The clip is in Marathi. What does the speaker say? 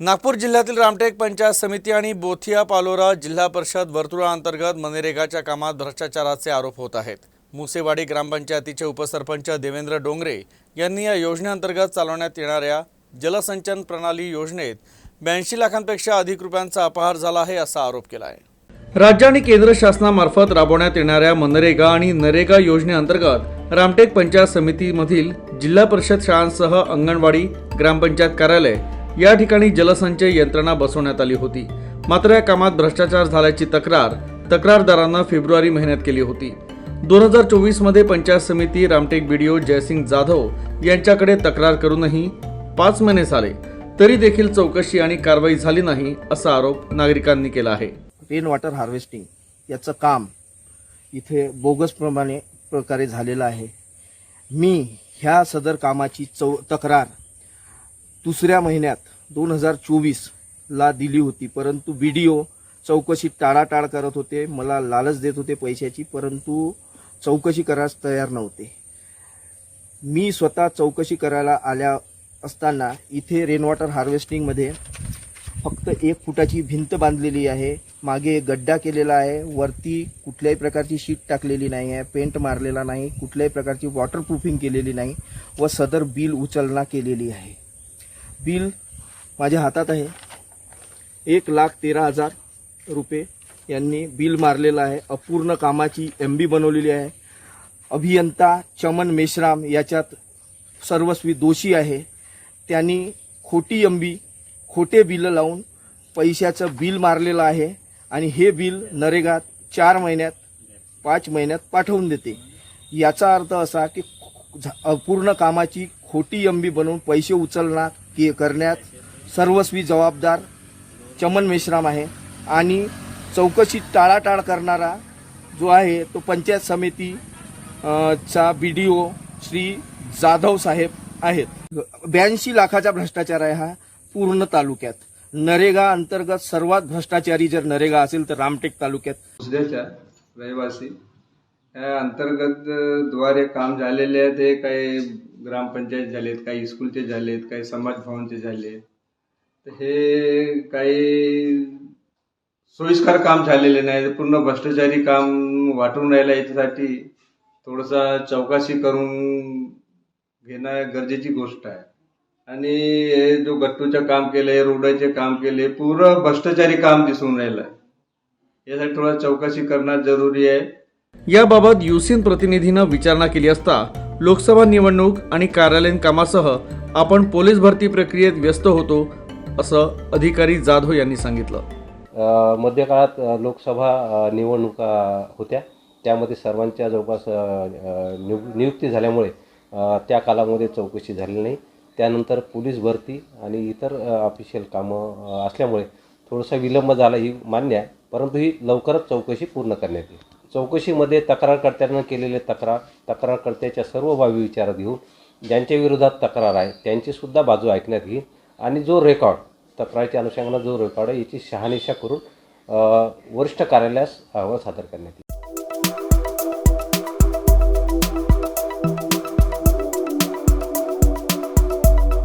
नागपूर जिल्ह्यातील रामटेक पंचायत समिती आणि बोथिया पालोरा जिल्हा परिषद वर्तुळांतर्गत मनरेगाच्या कामात भ्रष्टाचाराचे आरोप होत आहेत। मुसेवाडी ग्रामपंचायतीचे उपसरपंच देवेंद्र डोंगरे यांनी या योजनेअंतर्गत चालवण्यात येणाऱ्या जलसंचन प्रणाली योजनेत 82 लाखांपेक्षा अधिक रुपयांचा अपहार झाला आहे असा आरोप केला आहे। राज्य आणि केंद्र शासनामार्फत राबवण्यात येणाऱ्या मनरेगा आणि नरेगा योजनेअंतर्गत रामटेक पंचायत समितीमधील जिल्हा परिषद शाळांसह अंगणवाडी, ग्रामपंचायत कार्यालय या ठिकाणी जलसंचय यंत्रणा बसवण्यात आली होती। मात्र या कामात भ्रष्टाचार झाल्याची तक्रारदारांना फेब्रुवारी महिन्यात केली होती। 2024 मध्ये पंचायत समिती रामटेक बीडीओ जयसिंग जाधव यांच्याकडे तक्रार करूनही 5 महिने झाले तरी देखील चौकशी आणि कारवाई झाली नाही असा आरोप नागरिकांनी केला आहे। रेन वॉटर हार्वेस्टिंग याचं काम इथे बोगस प्रकारे झालेलं आहे। मी ह्या सदर कामाची तक्रार दुसऱ्या महिन्यात 2024 ला दिली होती, परंतु बीडीओ चौकशी टाळाटाळ करत होते, मला लालच देत होते पैशाची, परंतु चौकशी करायला तयार नव्हते। मी स्वतः चौकशी करायला आल्या असताना इथे रेन वॉटर हार्वेस्टिंगमध्ये फक्त 1 फुटाची भिंत बांधलेली आहे, मागे गड्डा केलेला आहे, वरती कुठल्याही प्रकारची शीट टाकलेली नाही आहे, पेंट मारलेला नाही, कुठल्याही प्रकारची वॉटरप्रूफिंग केलेली नाही व सदर बिल उचलना केलेली आहे। बिल माझ्या हातात आहे, 1,13,000 रुपये यांनी बिल मारलेलं आहे। अपूर्ण कामाची MB बनवलेली आहे। अभियंता चमन मेश्राम याच्यात सर्वस्वी दोषी आहे। त्यांनी खोटी MB खोटे बिल लावून पैशाचं बिल मारलेलं आहे आणि हे बिल नरेगा 4 महिन्यात 5 महिन्यात पाठवून देते। याचा अर्थ असा की अपूर्ण कामाची खोटी MB बनवून पैसे उचलना करण्यात सर्वस्वी जबाबदार चमन मेश्राम आहे आणि चौकशी टाळाटाळ करणारा जो आहे तो पंचायत समिती चा बीडीओ श्री जाधव साहेब आहेत। 82 लाखाचा भ्रष्टाचार आहे हा पूर्ण तालुक्यात। नरेगा अंतर्गत सर्वात भ्रष्टाचारी जर नरेगा असेल तर रामटेक तालुक्यात। उद्याच्या रहिवासी या अंतर्गत द्वारे काम झालेले आहे ते काही ग्रामपंचायत झालेत, काही स्कूलचे झालेत, काही समाज भवनचे झाले, तर हे काही सोयीस्कर काम झालेले नाही, पूर्ण भ्रष्टाचारी काम वाटून राहिलं। याच्यासाठी थोडंसं चौकशी करून घेणं गरजेची गोष्ट आहे। आणि हे जो गट्टूचं काम केलंय, रोडाचे काम केले, पूर्ण भ्रष्टाचारी काम दिसून राहिलं आहे। यासाठी थोडं चौकशी करणं जरुरी आहे। याबाबत युसीन प्रतिनिधीनं विचारणा केली असता लोकसभा निवडणूक आणि कार्यालयीन कामासह आपण पोलीस भरती प्रक्रियेत व्यस्त होतो असं अधिकारी जाधव यांनी सांगितलं। मध्यकाळात लोकसभा निवडणुका होत्या, त्यामध्ये सर्वांच्या जवळपास नियुक्ती झाल्यामुळे त्या कालामध्ये चौकशी झाली नाही। त्यानंतर पोलीस भरती आणि इतर ऑफिशियल कामं असल्यामुळे थोडासा विलंब झाला ही मान्य आहे, परंतु ही लवकरच चौकशी पूर्ण करण्यात येईल। चौकशीमध्ये तक्रारकर्त्यांना केलेले तक्रारकर्त्याच्या सर्व बाबी विचारात घेऊन ज्यांच्या विरोधात तक्रार आहे त्यांचीसुद्धा बाजू ऐकण्यात येईल आणि जो रेकॉर्ड तक्रारीच्या अनुषंगाने जो रेकॉर्ड आहे याची शहानिशा करून वरिष्ठ कार्यालयास अहवाल सादर करण्यात येईल।